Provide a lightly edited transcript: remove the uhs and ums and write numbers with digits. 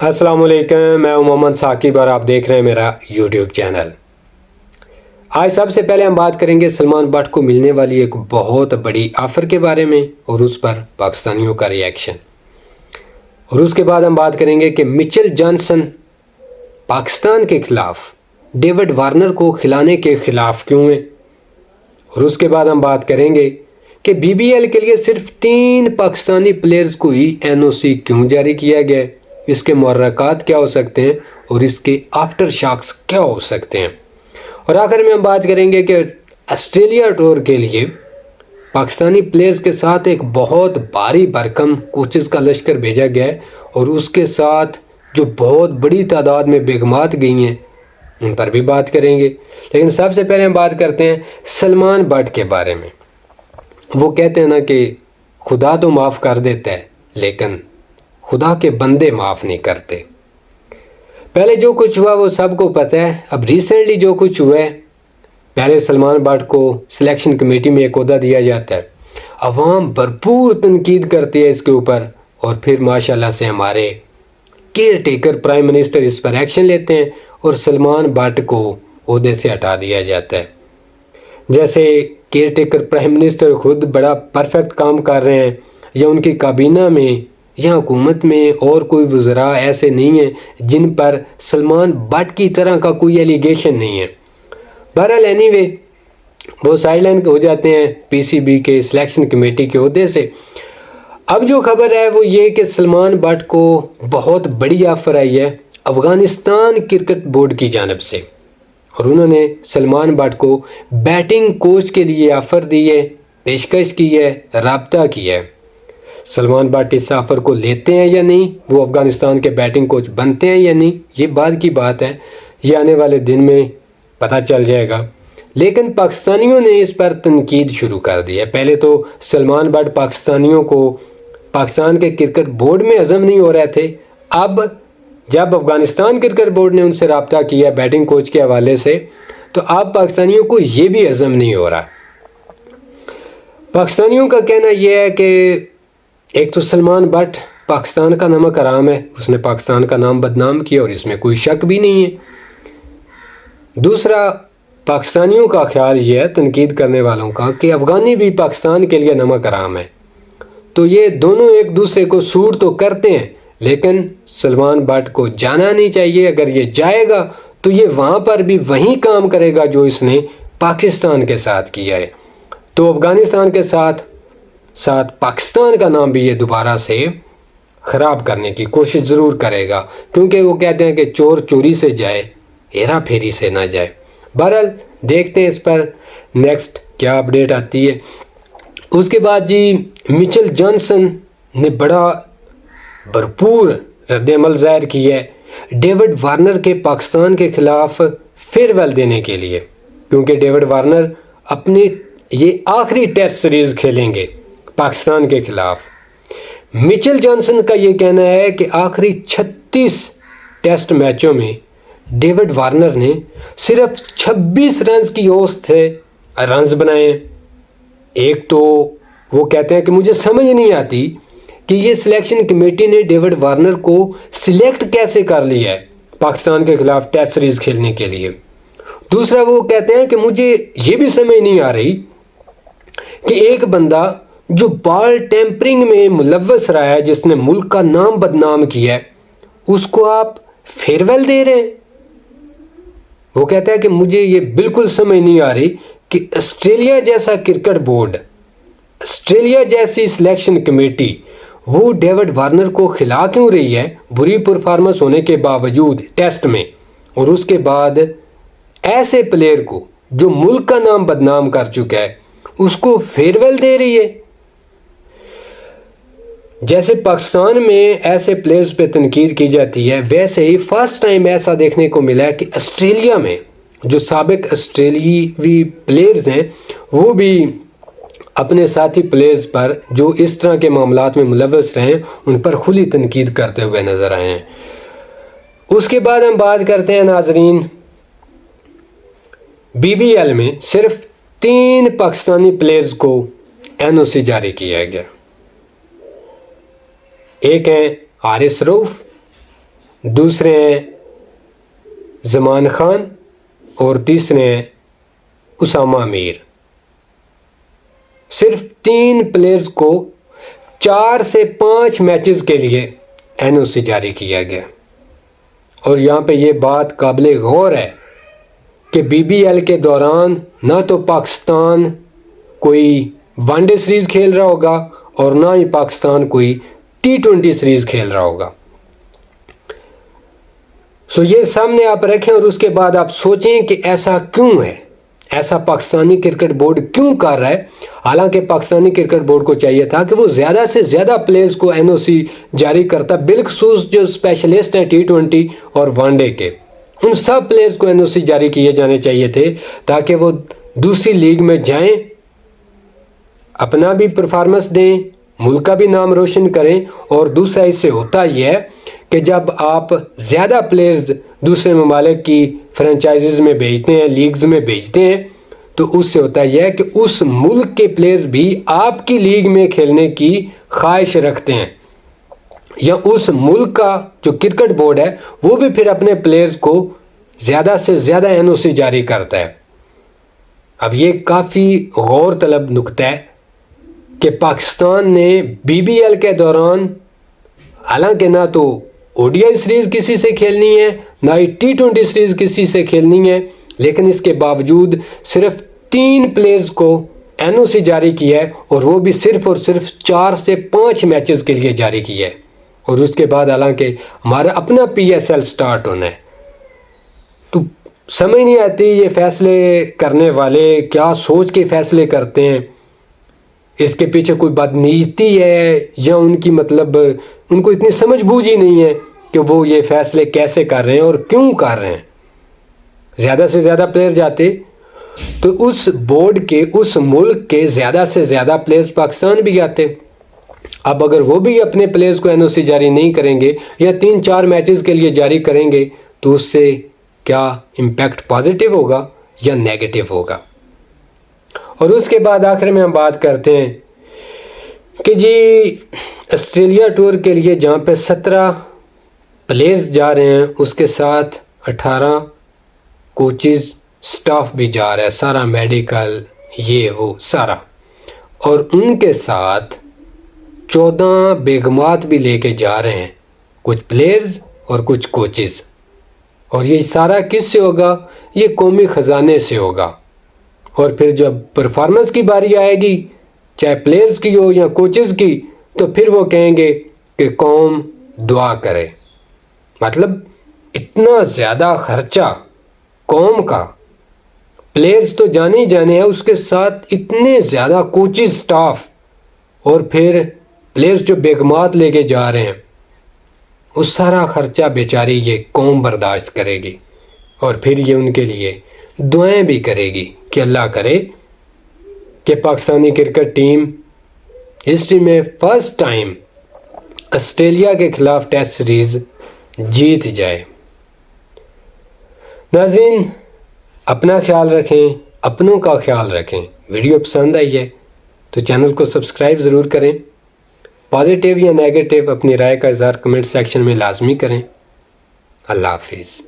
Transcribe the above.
السلام علیکم، میں محمد ثاقب اور آپ دیکھ رہے ہیں میرا یوٹیوب چینل۔ آج سب سے پہلے ہم بات کریں گے سلمان بٹ کو ملنے والی ایک بہت بڑی آفر کے بارے میں اور اس پر پاکستانیوں کا ریئیکشن، اور اس کے بعد ہم بات کریں گے کہ مچل جانسن پاکستان کے خلاف ڈیوڈ وارنر کو کھلانے کے خلاف کیوں ہیں، اور اس کے بعد ہم بات کریں گے کہ بی بی ایل کے لیے صرف 3 پاکستانی پلیئرز کو ہی NOC کیوں جاری کیا گیا ہے، اس کے محرکات کیا ہو سکتے ہیں اور اس کے آفٹر شاکس کیا ہو سکتے ہیں، اور آخر میں ہم بات کریں گے کہ آسٹریلیا ٹور کے لیے پاکستانی پلیئرز کے ساتھ ایک بہت بھاری بھرکم کوچز کا لشکر بھیجا گیا ہے، اور اس کے ساتھ جو بہت بڑی تعداد میں بیگمات گئی ہیں ان پر بھی بات کریں گے۔ لیکن سب سے پہلے ہم بات کرتے ہیں سلمان بٹ کے بارے میں۔ وہ کہتے ہیں نا کہ خدا تو معاف کر دیتا ہے لیکن خدا کے بندے معاف نہیں کرتے۔ پہلے جو کچھ ہوا وہ سب کو پتہ ہے، اب ریسنٹلی جو کچھ ہوا ہے، پہلے سلمان بٹ کو سلیکشن کمیٹی میں ایک عہدہ دیا جاتا ہے، عوام بھرپور تنقید کرتی ہے اس کے اوپر، اور پھر ماشاءاللہ سے ہمارے کیئر ٹیکر پرائم منسٹر اس پر ایکشن لیتے ہیں اور سلمان بٹ کو عہدے سے ہٹا دیا جاتا ہے۔ جیسے کیئر ٹیکر پرائم منسٹر خود بڑا پرفیکٹ کام کر رہے ہیں، یا ان کی کابینہ میں یا حکومت میں اور کوئی وزراء ایسے نہیں ہیں جن پر سلمان بٹ کی طرح کا کوئی ایلیگیشن نہیں ہے۔ بہرحال اینی وے وہ سائیڈ لائن ہو جاتے ہیں PCB کے سلیکشن کمیٹی کے عہدے سے۔ اب جو خبر ہے وہ یہ کہ سلمان بٹ کو بہت بڑی آفر آئی ہے افغانستان کرکٹ بورڈ کی جانب سے، اور انہوں نے سلمان بٹ کو بیٹنگ کوچ کے لیے آفر دی ہے، پیشکش کی ہے، رابطہ کیا ہے۔ سلمان بٹ اس آفر کو لیتے ہیں یا نہیں، وہ افغانستان کے بیٹنگ کوچ بنتے ہیں یا نہیں، یہ بعد کی بات ہے، یہ آنے والے دن میں پتہ چل جائے گا۔ لیکن پاکستانیوں نے اس پر تنقید شروع کر دی ہے۔ پہلے تو سلمان بٹ پاکستانیوں کو پاکستان کے کرکٹ بورڈ میں ہضم نہیں ہو رہے تھے، اب جب افغانستان کرکٹ بورڈ نے ان سے رابطہ کیا بیٹنگ کوچ کے حوالے سے تو اب پاکستانیوں کو یہ بھی ہضم نہیں ہو رہا۔ پاکستانیوں کا کہنا یہ ہے کہ ایک تو سلمان بٹ پاکستان کا نمک حرام ہے، اس نے پاکستان کا نام بدنام کیا اور اس میں کوئی شک بھی نہیں ہے۔ دوسرا پاکستانیوں کا خیال یہ ہے، تنقید کرنے والوں کا، کہ افغانی بھی پاکستان کے لیے نمک حرام ہے، تو یہ دونوں ایک دوسرے کو سوٹ تو کرتے ہیں، لیکن سلمان بٹ کو جانا نہیں چاہیے۔ اگر یہ جائے گا تو یہ وہاں پر بھی وہی کام کرے گا جو اس نے پاکستان کے ساتھ کیا ہے، تو افغانستان کے ساتھ پاکستان کا نام بھی یہ دوبارہ سے خراب کرنے کی کوشش ضرور کرے گا، کیونکہ وہ کہتے ہیں کہ چور چوری سے جائے، ہیرا پھیری سے نہ جائے۔ بہرحال دیکھتے ہیں اس پر نیکسٹ کیا اپڈیٹ آتی ہے۔ اس کے بعد جی مچل جانسن نے بڑا بھرپور رد عمل ظاہر کی ہے ڈیوڈ وارنر کے پاکستان کے خلاف فیئر ویل دینے کے لیے، کیونکہ ڈیوڈ وارنر اپنی یہ آخری ٹیسٹ سیریز کھیلیں گے پاکستان کے خلاف۔ مچل جانسن کا یہ کہنا ہے کہ آخری 36 ٹیسٹ میچوں میں ڈیوڈ وارنر نے صرف 26 رنز کی اوسط سے رنز بنائے ہیں۔ ایک تو وہ کہتے ہیں کہ مجھے سمجھ نہیں آتی کہ یہ سلیکشن کمیٹی نے ڈیوڈ وارنر کو سلیکٹ کیسے کر لیا ہے پاکستان کے خلاف ٹیسٹ سیریز کھیلنے کے لیے۔ دوسرا وہ کہتے ہیں کہ مجھے یہ بھی سمجھ نہیں آ رہی کہ ایک بندہ جو بال ٹیمپرنگ میں ملوث رہا ہے، جس نے ملک کا نام بدنام کیا ہے، اس کو آپ فیئر ویل دے رہے ہیں۔ وہ کہتا ہے کہ مجھے یہ بالکل سمجھ نہیں آ رہی کہ آسٹریلیا جیسا کرکٹ بورڈ، آسٹریلیا جیسی سلیکشن کمیٹی وہ ڈیوڈ وارنر کو کھلا کیوں رہی ہے بری پرفارمنس ہونے کے باوجود ٹیسٹ میں، اور اس کے بعد ایسے پلیئر کو جو ملک کا نام بدنام کر چکا ہے اس کو فیئر ویل دے رہی ہے۔ جیسے پاکستان میں ایسے پلیئرز پہ تنقید کی جاتی ہے، ویسے ہی فرسٹ ٹائم ایسا دیکھنے کو ملا ہے کہ آسٹریلیا میں جو سابق آسٹریلیوی پلیئرز ہیں وہ بھی اپنے ساتھی پلیئرز پر جو اس طرح کے معاملات میں ملوث رہے ہیں ان پر کھلی تنقید کرتے ہوئے نظر آئے ہیں۔ اس کے بعد ہم بات کرتے ہیں ناظرین، BBL میں صرف 3 پاکستانی پلیئرز کو NOC جاری کیا گیا۔ ایک ہیں حارث رؤف، دوسرے ہیں زمان خان اور تیسرے ہیں اسامہ میر۔ صرف 3 پلیئرز کو 4 سے 5 میچز کے لیے NOC جاری کیا گیا، اور یہاں پہ یہ بات قابل غور ہے کہ BBL کے دوران نہ تو پاکستان کوئی ون ڈے سیریز کھیل رہا ہوگا اور نہ ہی پاکستان کوئی T20 سیریز کھیل رہا ہوگا۔ سو یہ سامنے آپ رکھیں اور اس کے بعد آپ سوچیں کہ ایسا کیوں ہے، ایسا پاکستانی کرکٹ بورڈ کیوں کر رہا ہے؟ حالانکہ پاکستانی کرکٹ بورڈ کو چاہیے تھا کہ وہ زیادہ سے زیادہ پلیئرز کو NOC جاری کرتا، بالخصوص جو اسپیشلسٹ ہیں T20 اور ون ڈے کے، ان سب پلیئرز کو NOC جاری کیے جانے چاہیے تھے تاکہ وہ دوسری لیگ میں جائیں، اپنا بھی پرفارمنس دیں، ملک کا بھی نام روشن کریں۔ اور دوسرا اس سے ہوتا یہ ہے کہ جب آپ زیادہ پلیئرز دوسرے ممالک کی فرنچائزز میں بھیجتے ہیں، لیگز میں بھیجتے ہیں، تو اس سے ہوتا یہ ہے کہ اس ملک کے پلیئرز بھی آپ کی لیگ میں کھیلنے کی خواہش رکھتے ہیں، یا اس ملک کا جو کرکٹ بورڈ ہے وہ بھی پھر اپنے پلیئرز کو زیادہ سے زیادہ NOC جاری کرتا ہے۔ اب یہ کافی غور طلب نکتہ ہے کہ پاکستان نے BBL کے دوران حالانکہ نہ تو ODI سیریز کسی سے کھیلنی ہے، نہ ہی T20 سیریز کسی سے کھیلنی ہے، لیکن اس کے باوجود صرف 3 پلیئرز کو NOC جاری کیا ہے، اور وہ بھی صرف اور صرف 4 سے 5 میچز کے لیے جاری کیا ہے۔ اور اس کے بعد حالانکہ ہمارا اپنا PSL سٹارٹ ہونا ہے، تو سمجھ نہیں آتی یہ فیصلے کرنے والے کیا سوچ کے فیصلے کرتے ہیں، اس کے پیچھے کوئی بدنیتی ہے یا ان کی مطلب ان کو اتنی سمجھ بوجھ ہی نہیں ہے کہ وہ یہ فیصلے کیسے کر رہے ہیں اور کیوں کر رہے ہیں۔ زیادہ سے زیادہ پلیئر جاتے تو اس بورڈ کے، اس ملک کے زیادہ سے زیادہ پلیئرز پاکستان بھی آتے۔ اب اگر وہ بھی اپنے پلیئرز کو NOC جاری نہیں کریں گے یا 3-4 میچز کے لیے جاری کریں گے تو اس سے کیا امپیکٹ پازیٹیو ہوگا یا نیگیٹو ہوگا؟ اور اس کے بعد آخر میں ہم بات کرتے ہیں کہ جی آسٹریلیا ٹور کے لیے جہاں پہ 17 پلیئرز جا رہے ہیں، اس کے ساتھ 18 کوچز، سٹاف بھی جا رہا ہے، سارا میڈیکل یہ وہ سارا، اور ان کے ساتھ 14 بیگمات بھی لے کے جا رہے ہیں، کچھ پلیئرز اور کچھ کوچز۔ اور یہ سارا کس سے ہوگا؟ یہ قومی خزانے سے ہوگا۔ اور پھر جب پرفارمنس کی باری آئے گی، چاہے پلیئرز کی ہو یا کوچز کی، تو پھر وہ کہیں گے کہ قوم دعا کرے۔ مطلب اتنا زیادہ خرچہ قوم کا، پلیئرز تو جانے ہی جانے ہیں، اس کے ساتھ اتنے زیادہ کوچز، سٹاف، اور پھر پلیئرز جو بیگمات لے کے جا رہے ہیں، اس سارا خرچہ بیچاری یہ قوم برداشت کرے گی، اور پھر یہ ان کے لیے دعائیں بھی کرے گی کہ اللہ کرے کہ پاکستانی کرکٹ ٹیم ہسٹری میں فرسٹ ٹائم آسٹریلیا کے خلاف ٹیسٹ سیریز جیت جائے۔ ناظرین، اپنا خیال رکھیں، اپنوں کا خیال رکھیں۔ ویڈیو پسند آئی ہے تو چینل کو سبسکرائب ضرور کریں۔ پازیٹیو یا نیگیٹو اپنی رائے کا اظہار کمنٹ سیکشن میں لازمی کریں۔ اللہ حافظ۔